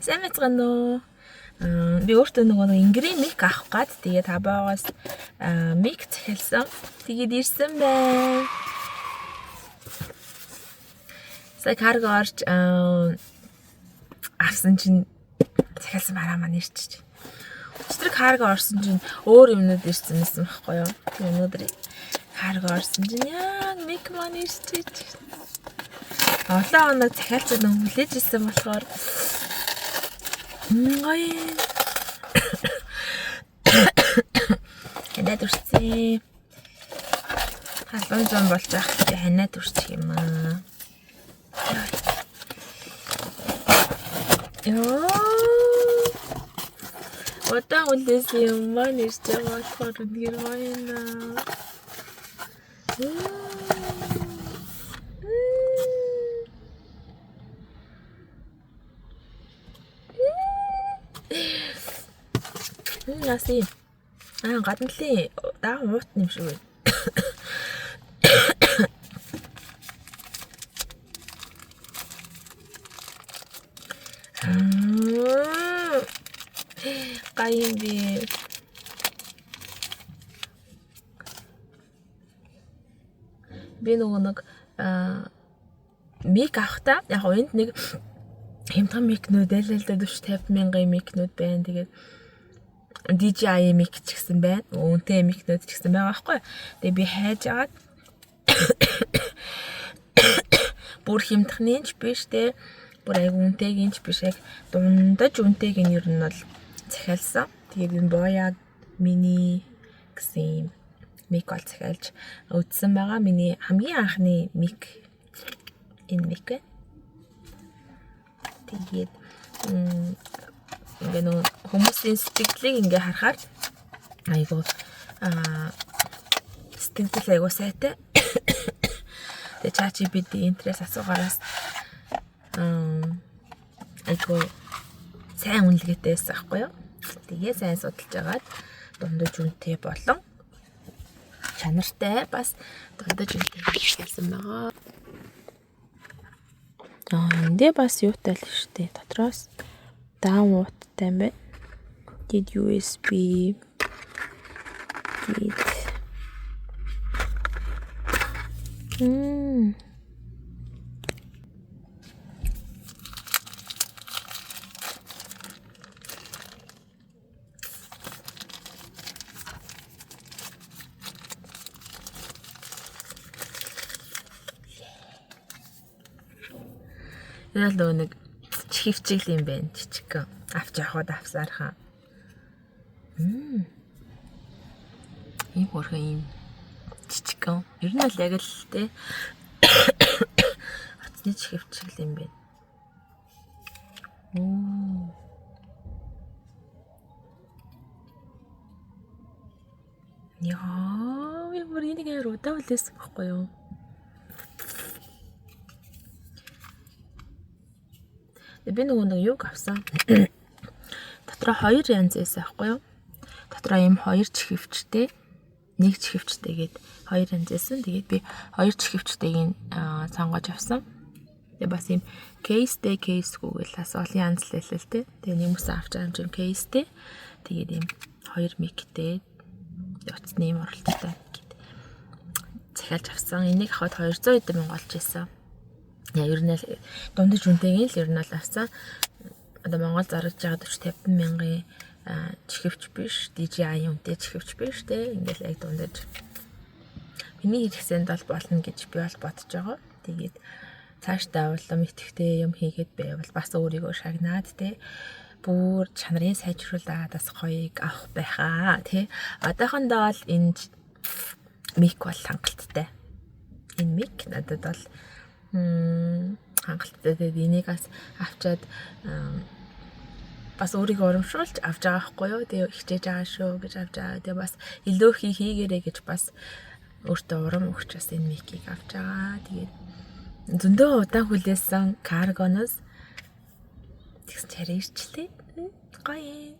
Сайн мэцгэн үү? Би өөртөө нөгөө ингрийн мик авах гад тэгээд табаагаас мик захиалсан. Тэгээд ирсэн байна. Сая карго орж авсан чинь захиалсан бараа маань ирчих. Өчтөр карго орсон чинь өөр юмнууд ирсэн байсан байхгүй юу? Өнөөдөр карго орсон чинь яг мик маань ирчих. Олон хоног захиалцаад хүлээж ирсэн болохоор ханаад үрцээ. Халуун зам болж байгаа хэрэг ханаад үрчих юм аа. Яа. Удаан үлээс юм маань ирж байгаа болохоор гэр байна. Наси. Гадналын даа уут юм шиг байна. Гайм би. Би нөгөө нэг мик авахта яг энд нэг хямдхан микнүүд аль 50,000 микнүүд байна. Тэгээд DJI mic ч гэсэн байна. Үнэтэй микнүүд ч гэсэн байгаа байхгүй. Тэгээ би хайж агаад бүр хямдхны ч биш те. Бүр айгу үнэтэйгийн ч биш. Яг дундаж үнэтэйг нь ер нь бол захиалсан. Тэгээд энэ бояа мини гэсэн мик бол захиалж үзсэн байгаа. Миний хамгийн анхны мик энэ мик байна. Тэгээд ингээ нөө хүмүүсийн сэтгэлийг ингээ харахаар айгу сэтгэл айгу сайтай. Тэгээ ChatGPT интерес асуугаараас айгу сайн үнэлгээтэй байсан байхгүй юу? Тэгээ сайн судалж агаад дундаж үнэтэй болон чанартай бас дундаж үнэтэй хэлсэн байгаа. Эндээ бас юутай л штэ дотроос даунуудтай юм байна. Дид USB дид. Яалаа нэг чихвчил юм байна жижиг. Авч явахад авсаархан. Ийм хөрхөн ийм жижиг. Ер нь л яг л те. Атны чихвчил юм байна. Яа, бүр энийг яар удаа үлээсэн байхгүй юу? Би нөгөө нэг юг авсан. Дотроо 2 янз байсан байхгүй юу? Дотроо ийм 2 чихвчтэй, 1 чихвчтэйгээд 2 янз байсан. Тэгээд би 2 чихвчтэйг сонгож авсан. Тэгээ бас ийм кейстэй кейсгүйгээл бас олон янз л хэлээ л те. Тэгээ нэмээс авч байгаа юм чинь кейстэй. Тэгээд ийм 2 миктэй утасны ийм оролцоотой гэд захиалж авсан. Энийг авахд 200 мянга болж байсан. Яа ер нь дундаж үнэтэйг л ер нь л авсан. Одоо Монгол зарж байгаа 40-50,000 чихвч биш, DJI үнэтэй чихвч биш те. Ингээл яг дундаж миний хэрэгсэнд бол болно гэж би бол бодож байгаа. Тэгээд цаашдаа улам итгэвтэй юм хийгээд байвал бас өөрийгөө шагнаад те. Бүр чанарын сайжруулаад бас хоёыг авах байхаа те. Одоохондоо л энэ мик бол хангалттай. Энэ мик надад бол хангалттай. Тэгээд энийг бас авчаад бас өөрийгөө урамшуулж авч байгаа байхгүй юу? Тэгээ хичээж байгаа шүү гэж авч байгаа. Тэгээ бас илүү хийгээрэй гэж бас өөртөө урам өгч бас энэ микийг авч байгаа. Тэгээд зөндөө удаан хүлээсэн каргоноос тэгс чарэ ирчлээ. Гоё.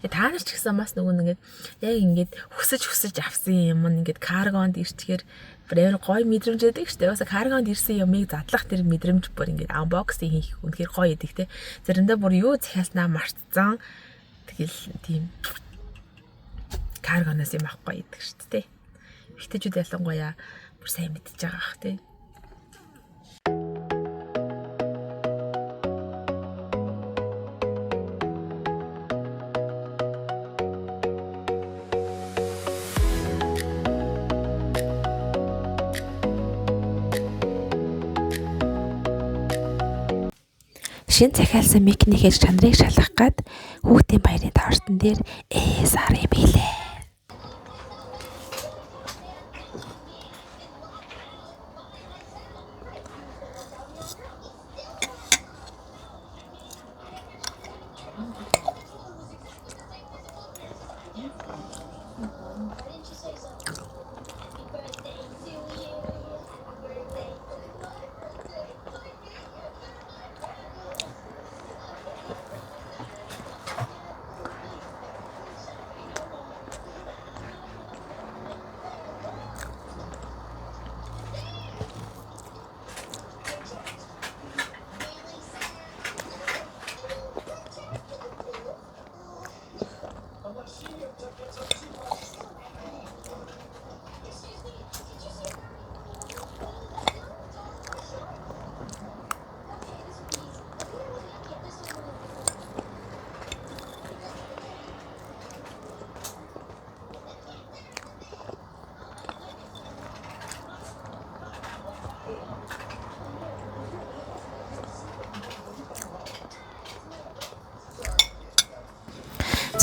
Та нар ч гэсэн бас нөгөө ингээд яг ингээд хүсэж авсан юм ингээд каргонд ирчихээр бүр гоё мэдрэмж өгдөг шүү дээ. Уусаа каргонд ирсэн юмыг задлах тэр мэдрэмж бүр ингээд unboxing хийх үнэхээр гоё идэг те. Заримдаа бүр юу захиалснаа мартцсан. Тэгэл тийм каргоноос юм авахгүй идэг шүү дээ. Ихтэйчүүд ялангуяа бүр сайн мэдчихэж байгаа ах те. Шин захиалсан микнийхээ чанарыг шалгах гад хүүхдийн баярын тортон дээр сар юм билээ.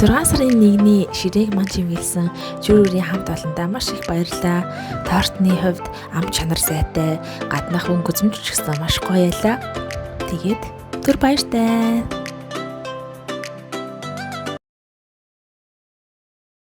Зургаан сарын 1-ний ширээг маань чимгэлсэн жүрүүрийн хамт олондоо маш их баярлалаа. Тортны хувьд ам чанар сайтай, гаднах өнгө үзмж ч гэсэн маш гоё ялаа. Тэгээд түр баяртай.